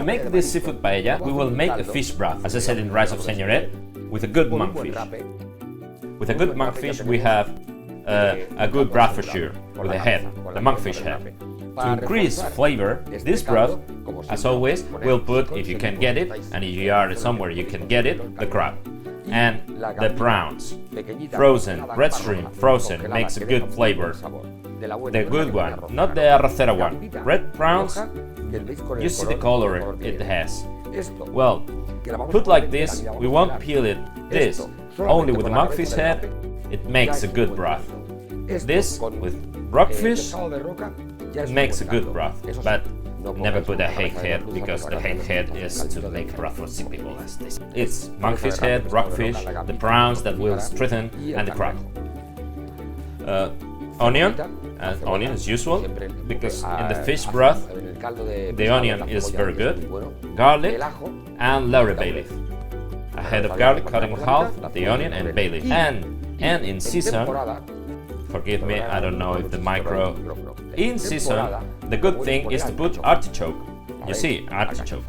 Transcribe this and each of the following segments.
To make this seafood paella, we will make a fish broth, as I said in Rise of Señoret, with a good monkfish. With a good monkfish, we have a good broth for sure, with the head, the monkfish head. To increase flavor, this broth, as always, we'll put, if you can get it, and if you are somewhere you can get it, the crab. And the prawns. Frozen, red shrimp, frozen, makes a good flavor. The good one, not the arrocera one. Red prawns, you see the color it has. Well, put like this, we won't peel it. This, only with the monkfish head, it makes a good broth. This, with rockfish, makes a good broth, but never put a hake head, because the hake head is to make broth for sick people. It's monkfish head, rockfish, the prawns that will strengthen, and the crab. Onion, onion as usual, because in the fish broth the onion is very good. Garlic and laurel bay leaf. A head of garlic cut in half, the onion and bay leaf. And in season, forgive me, I don't know if the micro. In season, the good thing is to put artichoke. You see, artichoke.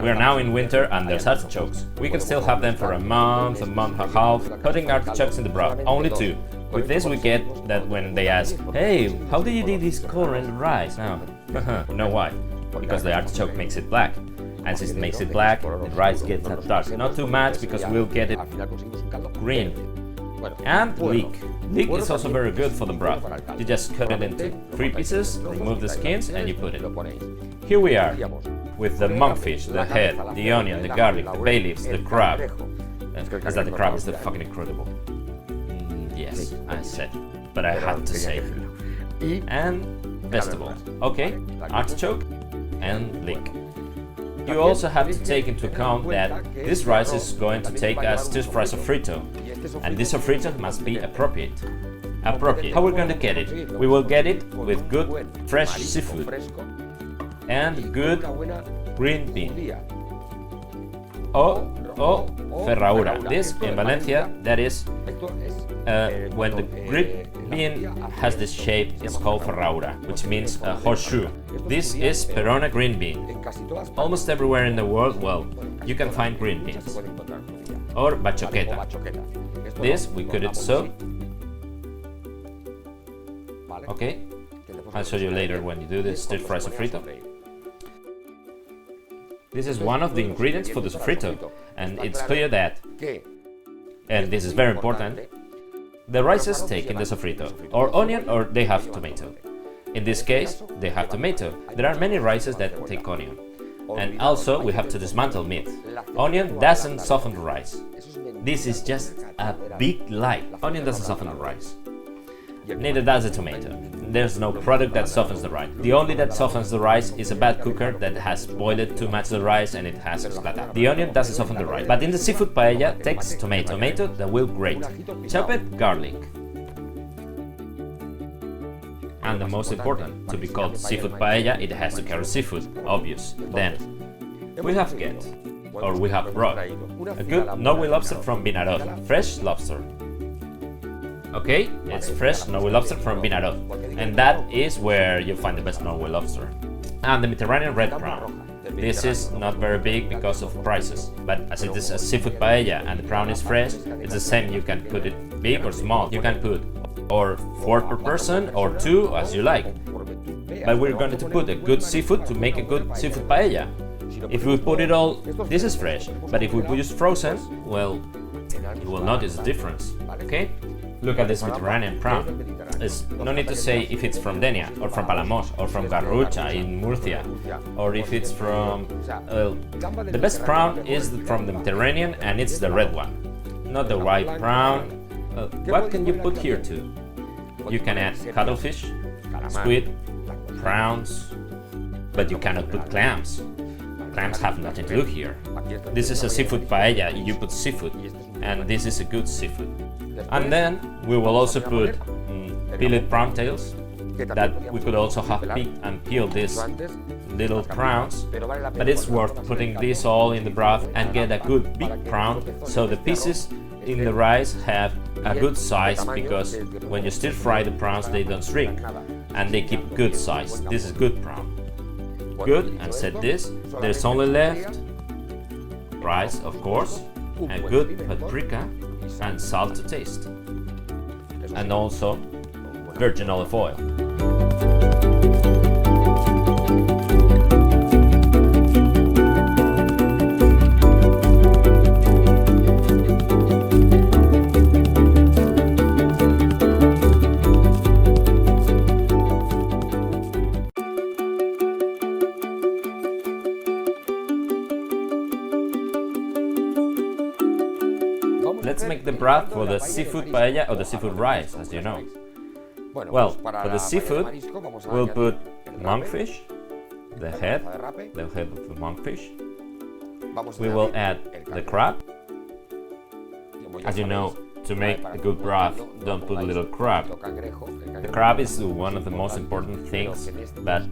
We are now in winter and there's artichokes. We can still have them for a month and a half, putting artichokes in the broth, only 2. With this we get that when they ask, hey, how do you do this color and rice? No, you know why? Because the artichoke makes it black. And since it makes it black, the rice gets dark. Not too much, because we'll get it green. And leek. Leek is also very good for the broth. You just cut it into 3 pieces, remove the skins, and you put it. Here we are, with the monkfish, the head, the onion, the garlic, the bay leaves, the crab. Is that the crab is fucking incredible. Yes, I said, but I had to say. And vegetables. Okay, artichoke and leek. You also have to take into account that this rice is going to take a stir-fry sofrito, and this sofrito must be appropriate. How we're going to get it? We will get it with good fresh seafood and good green bean. O ferradura. This in Valencia, that is when the green bean has this shape, it's called ferradura, which means a horseshoe. This is Perona green bean. Almost everywhere in the world, well, you can find green beans. Or bachoqueta. This, we cut it so. Okay, I'll show you later when you do this stir-fry sofrito. This is one of the ingredients for the sofrito, and it's clear that, and this is very important, the rices take in the sofrito, or onion, or they have tomato. In this case, they have tomato. There are many rices that take onion. And also, we have to dismantle meat. Onion doesn't soften the rice. This is just a big lie. Onion doesn't soften the rice. Neither does the tomato. There's no product that softens the rice. The only that softens the rice is a bad cooker that has boiled too much the rice and it has splat. The onion doesn't soften the rice. But in the seafood paella, takes tomato that will grate. Chopped garlic. And the most important, to be called seafood paella, it has to carry seafood, obvious. Then, we have broth. A good Norway lobster from Vinaròs, fresh lobster. Okay, it's fresh Norway lobster from Vinaròs, and that is where you find the best Norway lobster. And the Mediterranean red prawn. This is not very big because of prices, but as it is a seafood paella and the prawn is fresh, it's the same. You can put it big or small. You can put or 4 per person or 2 as you like. But we're going to put a good seafood to make a good seafood paella. If we put it all, this is fresh, but if we use frozen, well, you will notice the difference. Okay? Look at this Mediterranean prawn. It's no need to say if it's from Denia, or from Palamos, or from Garrucha in Murcia, or if it's from... the best prawn is from the Mediterranean, and it's the red one, not the white prawn. What can you put here too? You can add cuttlefish, squid, prawns, but you cannot put clams. Clams have nothing to look here. This is a seafood paella, you put seafood, and this is a good seafood. And then we will also put peeled prawn tails, that we could also have picked and peeled these little prawns, but it's worth putting this all in the broth and get a good big prawn, so the pieces in the rice have a good size, because when you stir fry the prawns they don't shrink and they keep good size. This is good prawn. good and set this. There's only left rice, of course, and good paprika and salt to taste, and also virgin olive oil. Let's make the broth for the seafood paella or the seafood rice, as you know. Well, for the seafood, we'll put monkfish, the head of the monkfish. We will add the crab. As you know, to make a good broth, don't put little crab. The crab is one of the most important things, but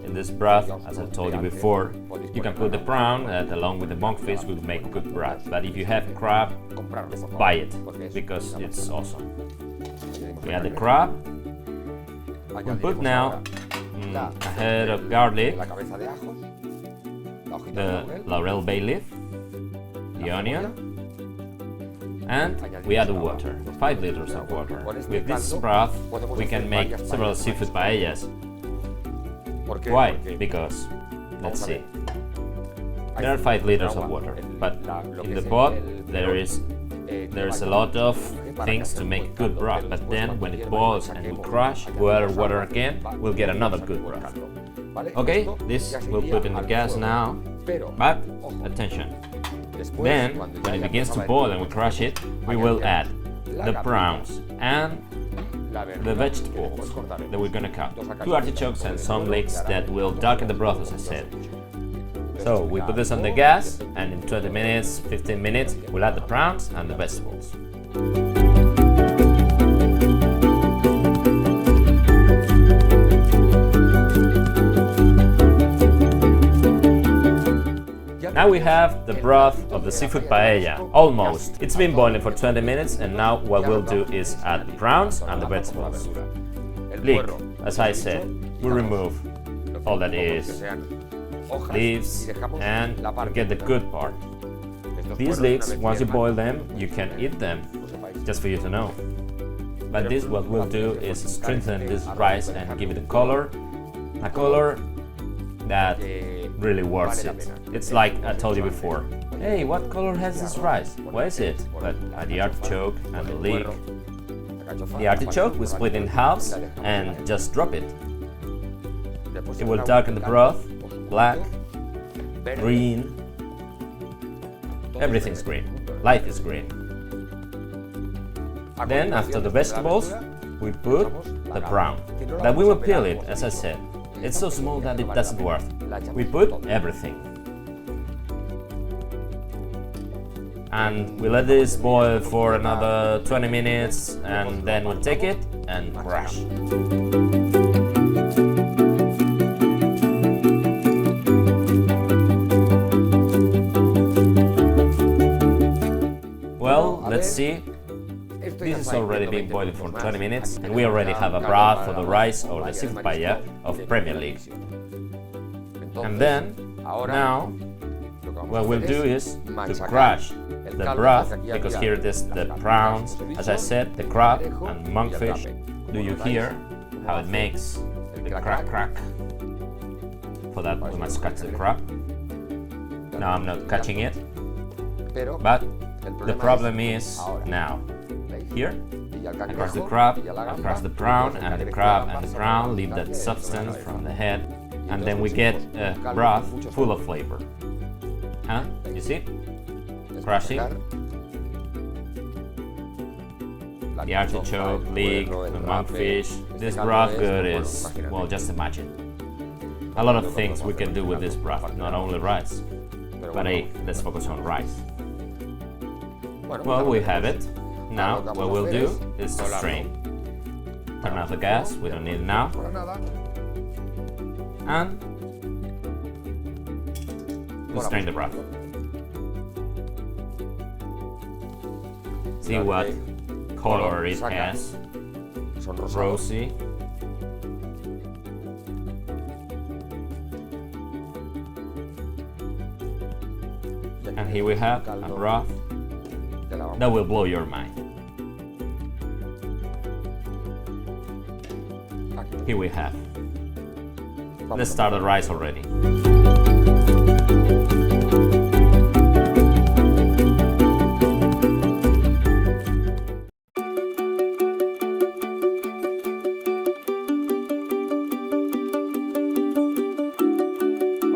in this broth, as I told you before, you can put the prawn that along with the monkfish will make good broth. But if you have crab, buy it, because it's awesome. We add the crab. We put now a head of garlic, the laurel bay leaf, the onion, and we add the water, 5 liters of water. With this broth, we can make several seafood paellas. Why? Because, let's see, there are 5 liters of water, but in the pot there is a lot of things to make good broth, but then when it boils and we crush, boil water again, we'll get another good broth. Okay, this we'll put in the gas now, but attention. Then, when it begins to boil and we crush it, we will add the prawns and the vegetables that we're gonna cut. 2 artichokes and some leeks that will darken the broth, as I said. So we put this on the gas, and in 20 minutes, 15 minutes, we'll add the prawns and the vegetables. Now we have the broth of the seafood paella, almost. It's been boiling for 20 minutes, and now what we'll do is add the prawns and the vegetables. Leek, as I said, we remove all that is leaves and get the good part. These leeks, once you boil them, you can eat them, just for you to know. But this, what we'll do is strengthen this rice and give it a color that really worth it. It's like I told you before, hey, what color has this rice? What is it? But the artichoke and the leek. The artichoke we split in halves and just drop it. It will darken the broth, black, green, everything's green, life is green. Then after the vegetables, we put the prawn. Then we will peel it, as I said. It's so small that it doesn't work. We put everything. And we let this boil for another 20 minutes, and then we'll take it and crush. Well, let's see. This has already been boiling for 20 minutes, and we already have a broth for the rice or the seafood paella of Premier League. And then, now, what we'll do is to crush the broth, because here it is the prawns, as I said, the crab and monkfish. Do you hear how it makes the crack crack? For that we must catch the crab. Now I'm not catching it, but the problem is now. Here, I crush the crab, I crush the prawn, and the crab and the prawn leave that substance from the head, and then we get a broth full of flavor. Huh? You see? Crushing the artichoke, leek, the monkfish. This broth good is, well, just imagine. A lot of things we can do with this broth, not only rice. But hey, let's focus on rice. Well, we have it. Now, what we'll do is to strain. Turn off the gas, we don't need it now. And we'll strain the broth. See what color it has. Rosy. here we have a broth that will blow your mind. Here we have. Let's start the rice already.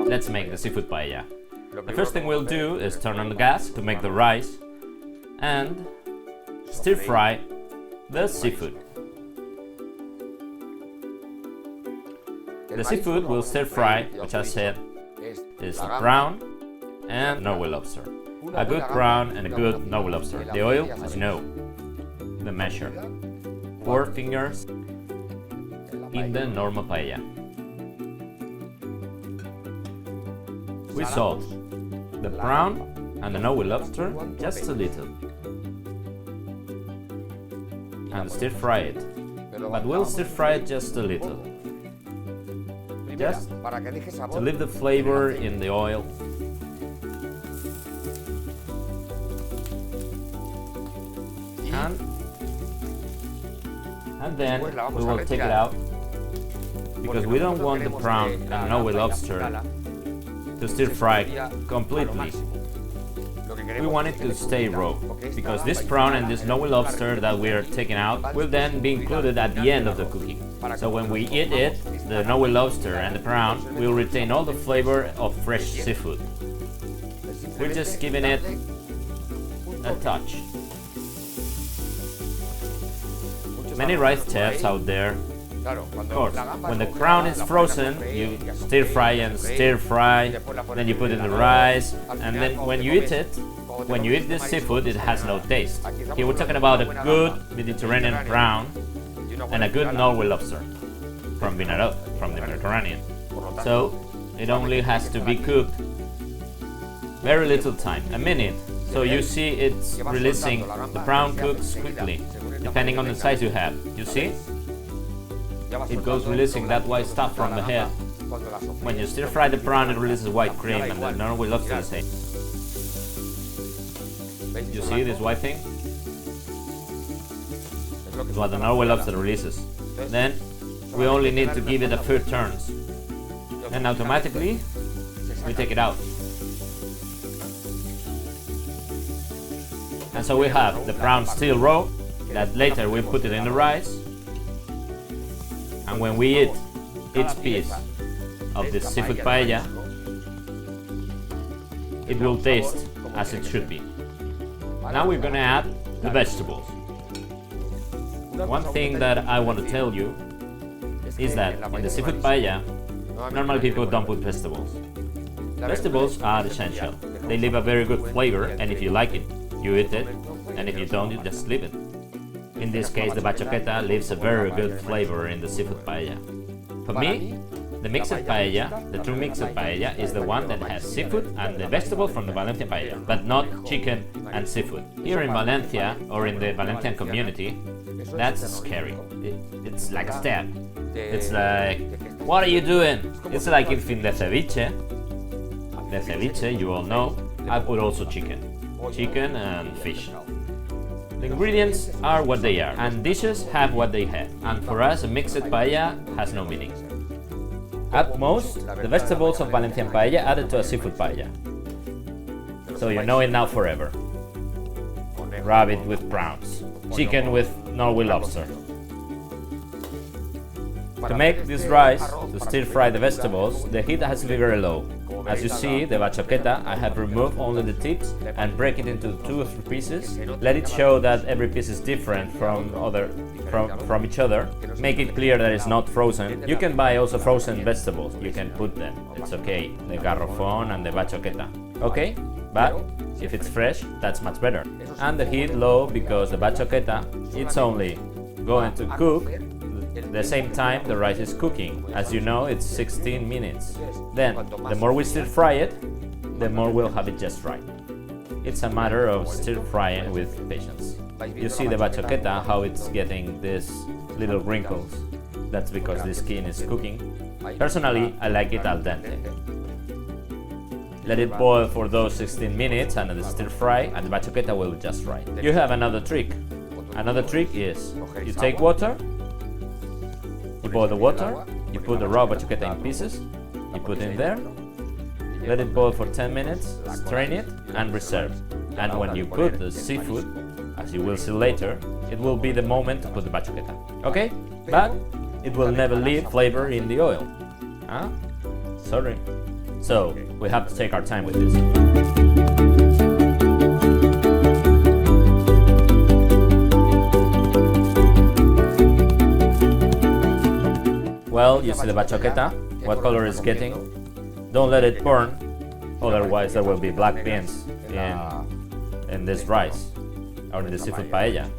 Let's make the seafood paella. The first thing we'll do is turn on the gas to make the rice and stir fry the seafood. The seafood will stir fry, which I said is brown and Norway lobster. A good brown and a good Norway lobster. The oil, as you know, the measure. 4 fingers in the normal paella. We salt the brown and the Norway lobster just a little and stir fry it, but we'll stir fry it just a little, just to leave the flavor in the oil. And then we will take it out because we don't want the brown and Norway lobster to stir fry completely. We want it to stay raw, because this prawn and this Norway lobster that we are taking out will then be included at the end of the cooking. So when we eat it, the Norway lobster and the prawn will retain all the flavor of fresh seafood. We're just giving it a touch. Many rice chefs out there, of course, when the crown is frozen, you stir fry and stir fry, then you put in the rice, and then when you eat it, when you eat this seafood, it has no taste. Here we're talking about a good Mediterranean prawn and a good Norway lobster from the Mediterranean. So it only has to be cooked very little time, a minute. So you see it's releasing, the prawn cooks quickly, depending on the size you have. You see? It goes releasing that white stuff from the head. When you stir fry the prawn, it releases white cream, and the Norway lobster the same. You see this white thing? It's what the Norway lobster releases. Then we only need to give it a few turns. And automatically we take it out. And so we have the prawn still raw, that later we put it in the rice. And when we eat each piece of the seafood paella, it will taste as it should be. Now we're gonna add the vegetables. One thing that I want to tell you is that in the seafood paella, normally people don't put vegetables. Vegetables are essential. They leave a very good flavor, and if you like it, you eat it, and if you don't, you just leave it. In this case, the bachoqueta leaves a very good flavor in the seafood paella. For me, the mixed paella, the true mixed paella, is the one that has seafood and the vegetable from the Valencia paella, but not chicken and seafood. Here in Valencia, or in the Valencian community, that's scary. It's like a stab. It's like, what are you doing? It's like if in the ceviche, you all know, I put also chicken and fish. The ingredients are what they are, and dishes have what they have. And for us, a mixed paella has no meaning. At most, the vegetables of Valencian paella added to a seafood paella. So you know it now forever. Rabbit with prawns, chicken with Norway lobster. To make this rice, to stir fry the vegetables, the heat has to be very low. As you see, the bachoqueta, I have removed only the tips and break it into 2 or 3 pieces. Let it show that every piece is different from each other. Make it clear that it's not frozen. You can buy also frozen vegetables. You can put them. It's okay. The garrofón and the bachoqueta. Okay? But if it's fresh, that's much better. And the heat low because the bachoqueta, it's only going to cook the same time the rice is cooking. As you know, it's 16 minutes. Then, the more we stir fry it, the more we'll have it just right. It's a matter of stir frying with patience. You see the bachoqueta, how it's getting these little wrinkles. That's because the skin is cooking. Personally, I like it al dente. Let it boil for those 16 minutes and the stir fry, and the bachoqueta will be just right. You have another trick. Another trick is you take water, you boil the water, you put the raw bachoqueta in pieces, you put in there, let it boil for 10 minutes, strain it, and reserve. And when you put the seafood, as you will see later, it will be the moment to put the bachoqueta. Okay? But it will never leave flavor in the oil. Huh? Sorry. So, we have to take our time with this. Well, you see the bachoqueta, what color it's getting. Don't let it burn, otherwise there will be black beans in this rice, or in the seafood paella.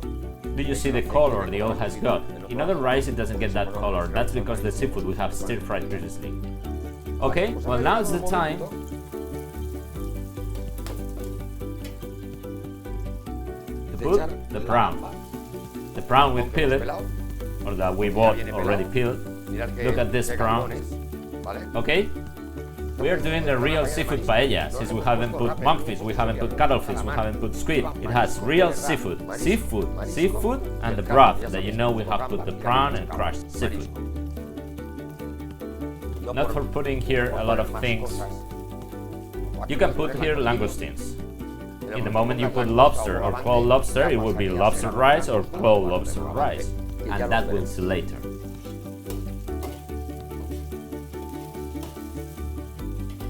Do you see the color the oil has got? In other rice it doesn't get that color, that's because the seafood we have stir fried previously. Okay, well now is the time to put the prawn. The prawn we peeled, or that we bought already peeled. Look at this prawn. Okay? We are doing the real seafood paella, since we haven't put monkfish, we haven't put cuttlefish, we haven't put squid. It has real seafood, and the broth that you know we have put the prawn and crushed seafood. Not for putting here a lot of things. You can put here langoustines. In the moment you put lobster or cold lobster, it will be lobster rice or cold lobster rice, and that we'll see later.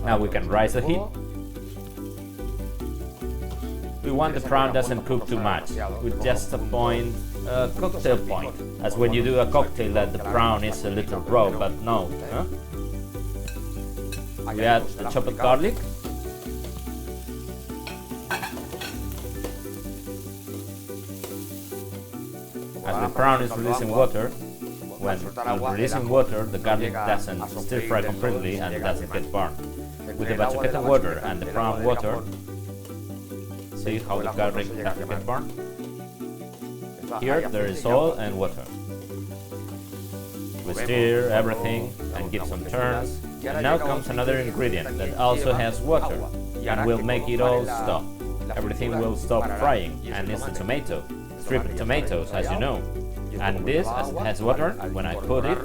Now we can rise the heat. We want the prawn doesn't cook too much, with just a point, a cocktail point, as when you do a cocktail that the prawn is a little raw, but no. Huh? We add the chopped garlic. As the prawn is releasing water, when releasing water, the garlic doesn't stir fry completely and doesn't get burned. With the bachoqueta water and the prawn water, see how the garlic doesn't get burned? Here there is oil and water. We stir everything and give some turns, and now comes another ingredient that also has water and will make it all stop. Everything will stop frying, and it's the tomato, stripped tomatoes as you know. And this, as it has water, when I put it,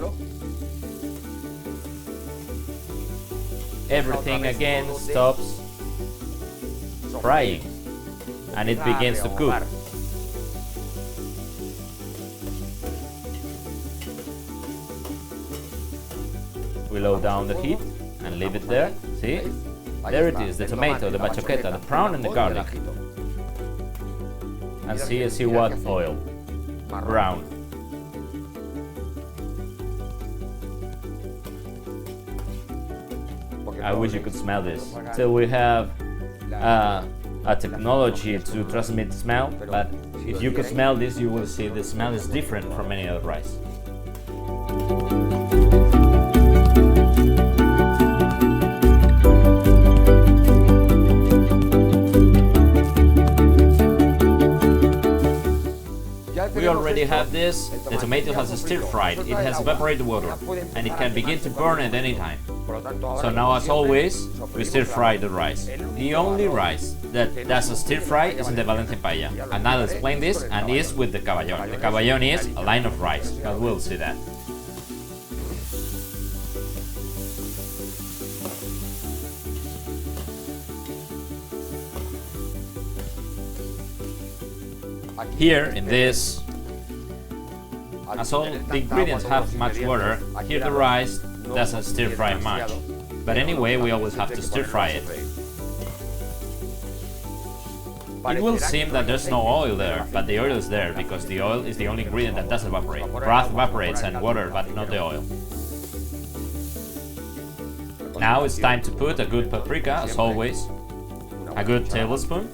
everything again stops frying and it begins to cook. We lower down the heat and leave it there. See? There it is, the tomato, the bachoqueta, the prawn and the garlic. And see what oil? Brown. I wish you could smell this. Still we have a technology to transmit smell, but if you could smell this, you will see the smell is different from any other rice. We already have this. The tomato has stir fried, it has evaporated water, and it can begin to burn at any time. So now, as always, we stir fry the rice. The only rice that does a stir fry is in the Valencia paella, and I'll explain this, and is with the caballon. The caballon is a line of rice, but we'll see that. Here, in this, as all the ingredients have much water, here the rice doesn't stir fry much. But anyway, we always have to stir fry it. It will seem that there's no oil there, but the oil is there, because the oil is the only ingredient that does evaporate. Broth evaporates and water, but not the oil. Now it's time to put a good paprika, as always. A good tablespoon.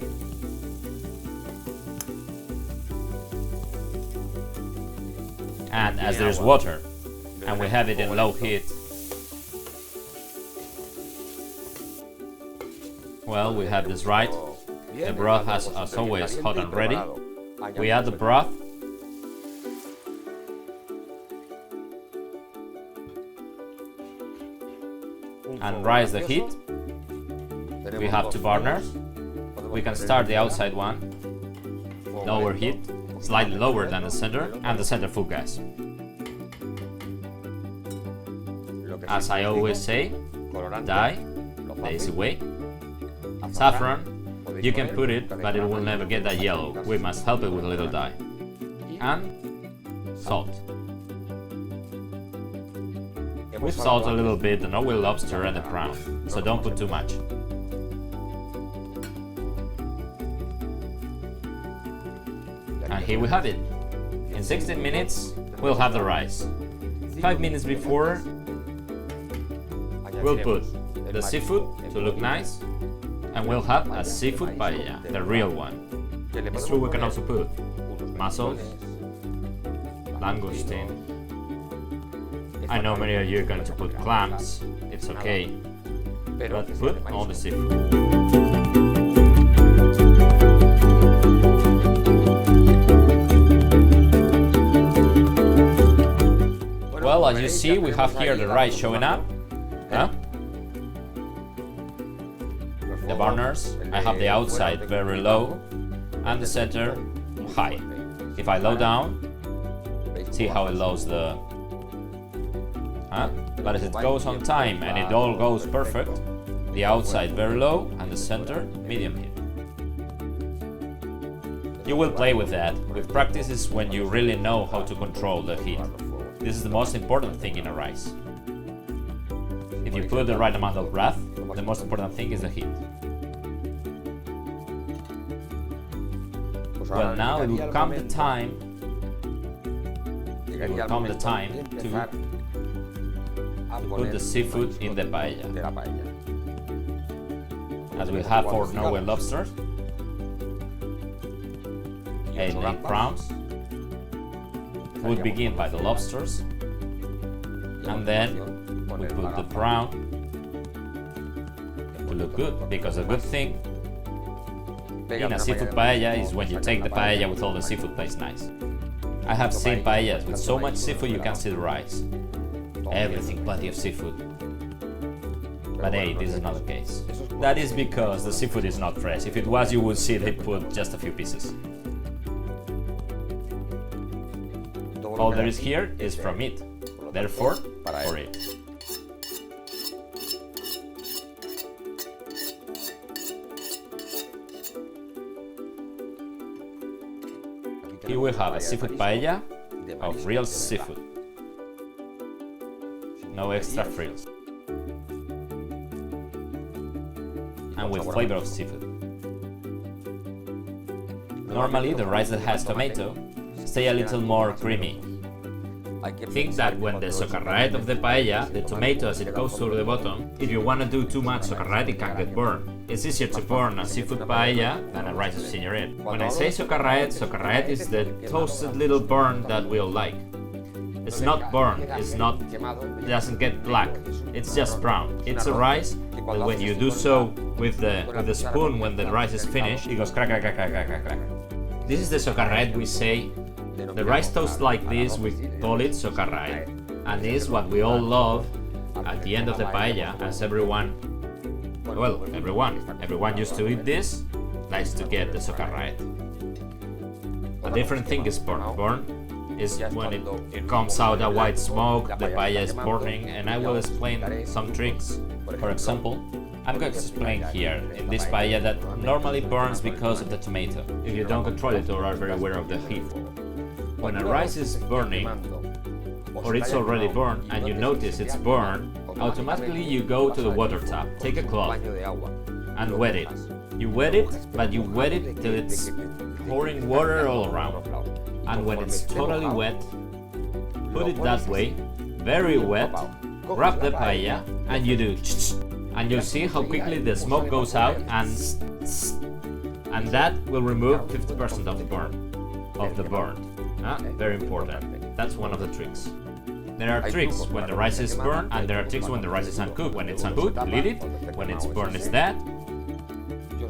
And as there's water, and we have it in low heat, well, we have this right. The broth has, as always, hot and ready. We add the broth. And rise the heat. We have two burners. We can start the outside one, lower heat, slightly lower than the center, and the center full gas. As I always say, dye, the easy way. Saffron, you can put it, but it will never get that yellow. We must help it with a little dye. And salt. We've salted a little bit the Norway lobster and the prawn, so don't put too much. And here we have it. In 16 minutes, we'll have the rice. 5 minutes before, we'll put the seafood to look nice, and we'll have a seafood paella, the real one. It's true we can also put mussels, langoustine. I know many of you are going to put clams, it's okay, but put all the seafood. Well, as you see, we have here the rice showing up. The burners, I have the outside very low and the center high. If I low down, see how it lows the... But as it goes on time and it all goes perfect, the outside very low and the center medium heat. You will play with that. With practice is when you really know how to control the heat. This is the most important thing in a rice. If you put the right amount of broth, the most important thing is the heat. Well, now it will come the time. It will come the time to put the seafood in the paella. As we have for Norway lobsters, 8 leg prawns. We'll begin by the lobsters, and then we put the prawn to look good, because a good thing in a seafood paella is when you take the paella with all the seafood tastes nice. I have seen paellas with so much seafood you can't see the rice. Everything plenty of seafood. But hey, this is not the case. That is because the seafood is not fresh. If it was, you would see they put just a few pieces. All there is here is from it, therefore, for it. Here we have a seafood paella of real seafood. No extra frills. And with flavor of seafood. Normally, the rice that has tomato stay a little more creamy. Think that when the socarrat of the paella, the tomato as it goes to the bottom, if you want to do too much socarrat, it can get burned. It's easier to burn a seafood paella than a rice of signoret. When I say socarrat is the toasted little burn that we all like. It's not burned, it doesn't get black, it's just brown. It's a rice, but when you do so with the spoon when the rice is finished, it goes crack, crack, crack, crack, crack, crack. This is the socarrat we say. The rice toast like this, we call it socarrat, and this is what we all love at the end of the paella, as everyone used to eat this, likes to get the socarrat. A different thing is burn. Burn is when it comes out a white smoke, the paella is burning, and I will explain some tricks. For example, I'm going to explain here in this paella that normally burns because of the tomato, if you don't control it or are very aware of the heat. When a rice is burning, or it's already burned, and you notice it's burned, automatically you go to the water tap, take a cloth, and wet it. You wet it, but you wet it till it's pouring water all around. And when it's totally wet, put it that way, very wet, grab the paella, and you do and you'll see how quickly the smoke goes out, and that will remove 50% of the burn. Very important. That's one of the tricks. There are tricks when the rice is burned, and there are tricks when the rice is uncooked. When it's uncooked, leave it. When it's burned, it's that.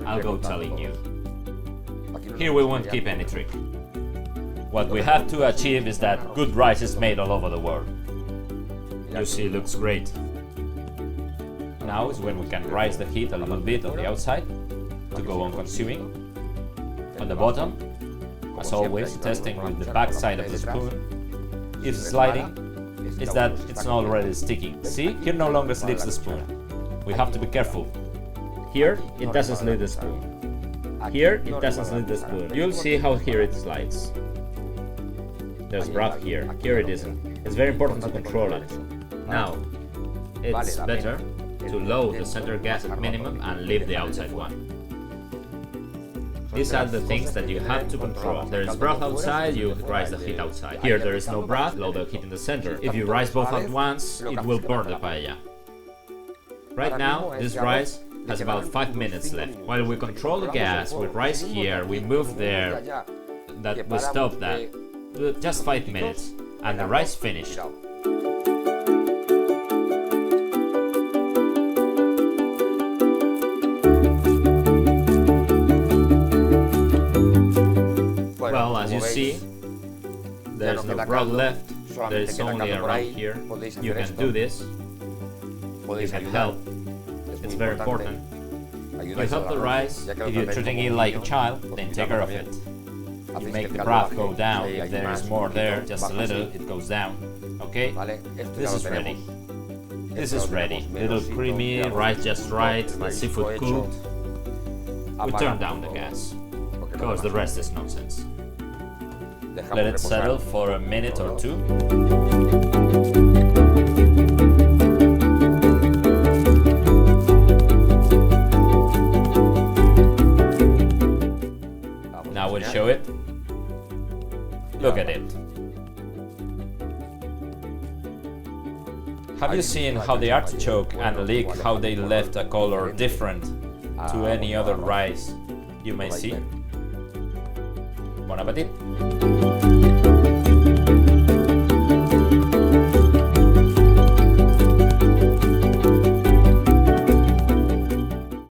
I'll go telling you. Here we won't keep any trick. What we have to achieve is that good rice is made all over the world. You see, it looks great. Now is when we can raise the heat a little bit on the outside to go on consuming. On the bottom, as always, testing with the back side of the spoon. If sliding, it's that it's not already sticking. See, here no longer slips the spoon. We have to be careful. Here, it doesn't slip the spoon. Here, it doesn't slip the spoon. You'll see how here it slides. There's broth here. Here it isn't. It's very important to control it. Now, it's better to load the center gas at minimum and leave the outside one. These are the things that you have to control. There is broth outside, you rise the heat outside. Here there is no broth, load the heat in the center. If you rise both at once, it will burn the paella. Right now, this rice has about 5 minutes left. While we control the gas, we rise here, we move there, that we stop that. Just 5 minutes, and the rice finished. Well, as you see, there's no broth left, there is only around here. You can do this, you can help, it's very important. You help the rice, if you're treating it like a child, then take care of it. You make the broth go down, if there is more there, just a little, it goes down. Okay? This is ready. This is ready. Little creamy, rice just right, the seafood cooked. We turn down the gas, because the rest is nonsense. Let it settle for a minute or two. Now we'll show it. Look at it. Have you seen how the artichoke and the leek, how they left a color different to any other rice you may see? Bon appétit!